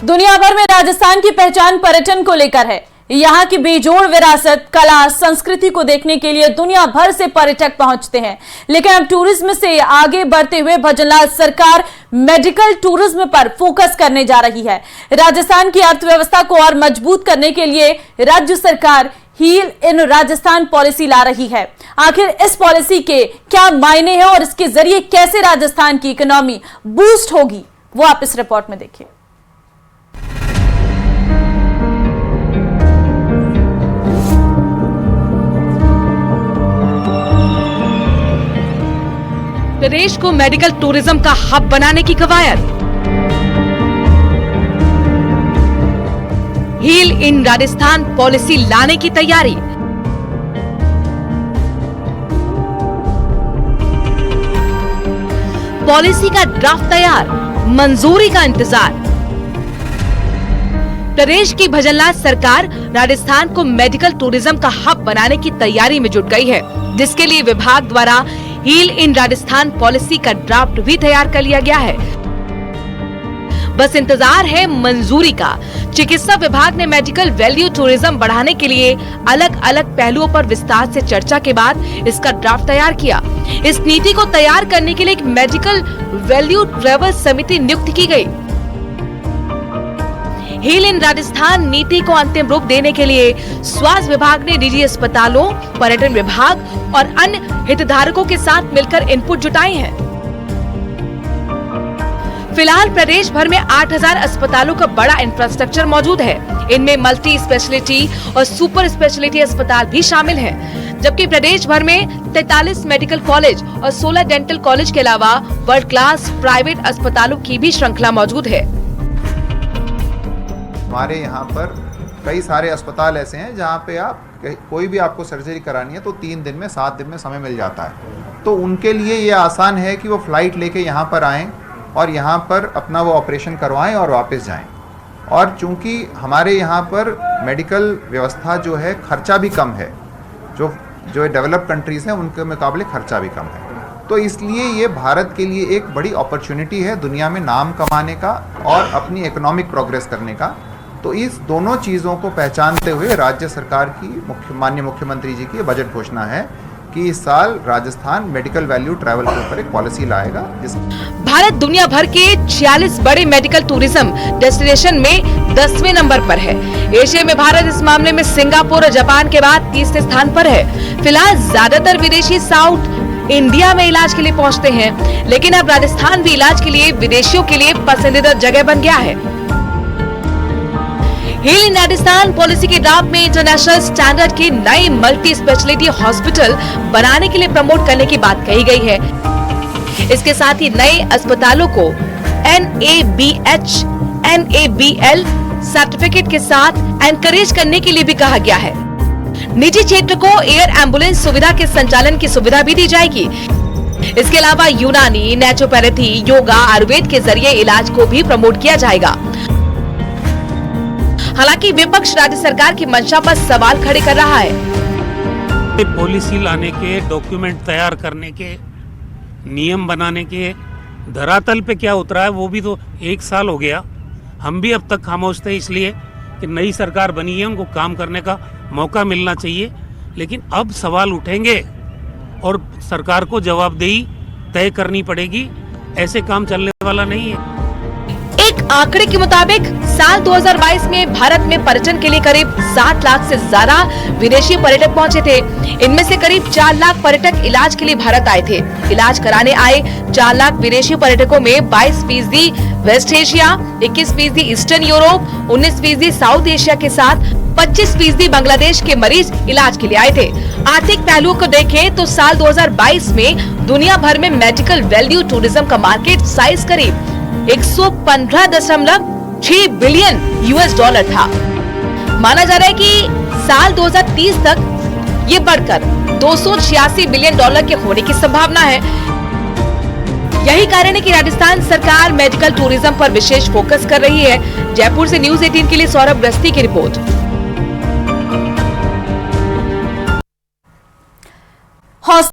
दुनिया भर में राजस्थान की पहचान पर्यटन को लेकर है। यहाँ की बेजोड़ विरासत, कला, संस्कृति को देखने के लिए दुनिया भर से पर्यटक पहुंचते हैं। लेकिन अब टूरिज्म से आगे बढ़ते हुए भजनलाल सरकार मेडिकल टूरिज्म पर फोकस करने जा रही है। राजस्थान की अर्थव्यवस्था को और मजबूत करने के लिए राज्य सरकार हील इन राजस्थान पॉलिसी ला रही है। आखिर इस पॉलिसी के क्या मायने हैं और इसके जरिए कैसे राजस्थान की इकोनॉमी बूस्ट होगी, वो आप इस रिपोर्ट में देखिए। प्रदेश को मेडिकल टूरिज्म का हब बनाने की कवायद। हील इन राजस्थान पॉलिसी लाने की तैयारी। पॉलिसी का ड्राफ्ट तैयार, मंजूरी का इंतजार। प्रदेश की भजनलाल सरकार राजस्थान को मेडिकल टूरिज्म का हब बनाने की तैयारी में जुट गई है, जिसके लिए विभाग द्वारा हील इन राजस्थान पॉलिसी का ड्राफ्ट भी तैयार कर लिया गया है। बस इंतजार है मंजूरी का। चिकित्सा विभाग ने मेडिकल वैल्यू टूरिज्म बढ़ाने के लिए अलग अलग पहलुओं पर विस्तार से चर्चा के बाद इसका ड्राफ्ट तैयार किया। इस नीति को तैयार करने के लिए एक मेडिकल वैल्यू ट्रेवल समिति नियुक्त की गई। हील इन राजस्थान नीति को अंतिम रूप देने के लिए स्वास्थ्य विभाग ने निजी अस्पतालों, पर्यटन विभाग और अन्य हितधारकों के साथ मिलकर इनपुट जुटाए हैं। फिलहाल प्रदेश भर में 8000 अस्पतालों का बड़ा इंफ्रास्ट्रक्चर मौजूद है। इनमें मल्टी स्पेशलिटी और सुपर स्पेशलिटी अस्पताल भी शामिल हैं, जबकि प्रदेश भर में 43 मेडिकल कॉलेज और 16 डेंटल कॉलेज के अलावा वर्ल्ड क्लास प्राइवेट अस्पतालों की भी श्रृंखला मौजूद है। हमारे यहाँ पर कई सारे अस्पताल ऐसे हैं जहाँ पे आप कोई भी आपको सर्जरी करानी है तो 3 दिन में 7 दिन में समय मिल जाता है। तो उनके लिए ये आसान है कि वो फ्लाइट लेके यहाँ पर आएँ और यहाँ पर अपना वो ऑपरेशन करवाएं और वापस जाएं। और चूंकि हमारे यहाँ पर मेडिकल व्यवस्था जो है खर्चा भी कम है, जो डेवलप कंट्रीज़ हैं उनके मुकाबले खर्चा भी कम है, तो इसलिए ये भारत के लिए एक बड़ी अपॉर्चुनिटी है दुनिया में नाम कमाने का और अपनी इकोनॉमिक प्रोग्रेस करने का। तो इस दोनों चीज़ों को पहचानते हुए राज्य सरकार की माननीय मुख्यमंत्री जी की बजट घोषणा है कि इस साल राजस्थान मेडिकल वैल्यू ट्रैवल के ऊपर एक पॉलिसी लाएगा। भारत दुनिया भर के 46 बड़े मेडिकल टूरिज्म डेस्टिनेशन में 10वें नंबर पर है। एशिया में भारत इस मामले में सिंगापुर और जापान के बाद तीसरे स्थान पर है। फिलहाल ज्यादातर विदेशी साउथ इंडिया में इलाज के लिए पहुंचते हैं, लेकिन अब राजस्थान भी इलाज के लिए विदेशियों के लिए पसंदीदा जगह बन गया है। हील इन राजस्थान पॉलिसी के ड्राफ्ट में इंटरनेशनल स्टैंडर्ड की नई मल्टी स्पेशलिटी हॉस्पिटल बनाने के लिए प्रमोट करने की बात कही गई है। इसके साथ ही नए अस्पतालों को NABH, NABL सर्टिफिकेट के साथ एनकरेज करने के लिए भी कहा गया है। निजी क्षेत्र को एयर एम्बुलेंस सुविधा के संचालन की सुविधा भी दी जाएगी। इसके अलावा यूनानी, नेचुरोपैथी, योगा, आयुर्वेद के जरिए इलाज को भी प्रमोट किया जाएगा। हालांकि विपक्ष राज्य सरकार की मंशा पर सवाल खड़े कर रहा है। पॉलिसी लाने के, डॉक्यूमेंट तैयार करने के, नियम बनाने के धरातल पे क्या उतरा है वो भी तो 1 साल हो गया। हम भी अब तक खामोश थे, इसलिए कि नई सरकार बनी है, उनको काम करने का मौका मिलना चाहिए। लेकिन अब सवाल उठेंगे और सरकार को जवाबदेही तय करनी पड़ेगी। ऐसे काम चलने वाला नहीं है। एक आंकड़े के मुताबिक साल 2022 में भारत में पर्यटन के लिए करीब 7 लाख से ज्यादा विदेशी पर्यटक पहुंचे थे। इनमें से करीब 4 लाख पर्यटक इलाज के लिए भारत आए थे। इलाज कराने आए 4 लाख विदेशी पर्यटकों में 22% West Asia, 21% Eastern Europe, 19% South Asia के साथ 25% बांग्लादेश के मरीज इलाज के लिए आए थे। आर्थिक पहलुओं को देखें तो साल 2022 में दुनिया भर में मेडिकल वैल्यू टूरिज्म का मार्केट साइज करीब 115.6 बिलियन US$ था। माना जा रहा है कि साल 2030 तक ये बढ़कर $286 बिलियन के होने की संभावना है। यही कारण है कि राजस्थान सरकार मेडिकल टूरिज्म पर विशेष फोकस कर रही है। जयपुर से न्यूज़ 18 के लिए सौरभ गस्ती की रिपोर्ट।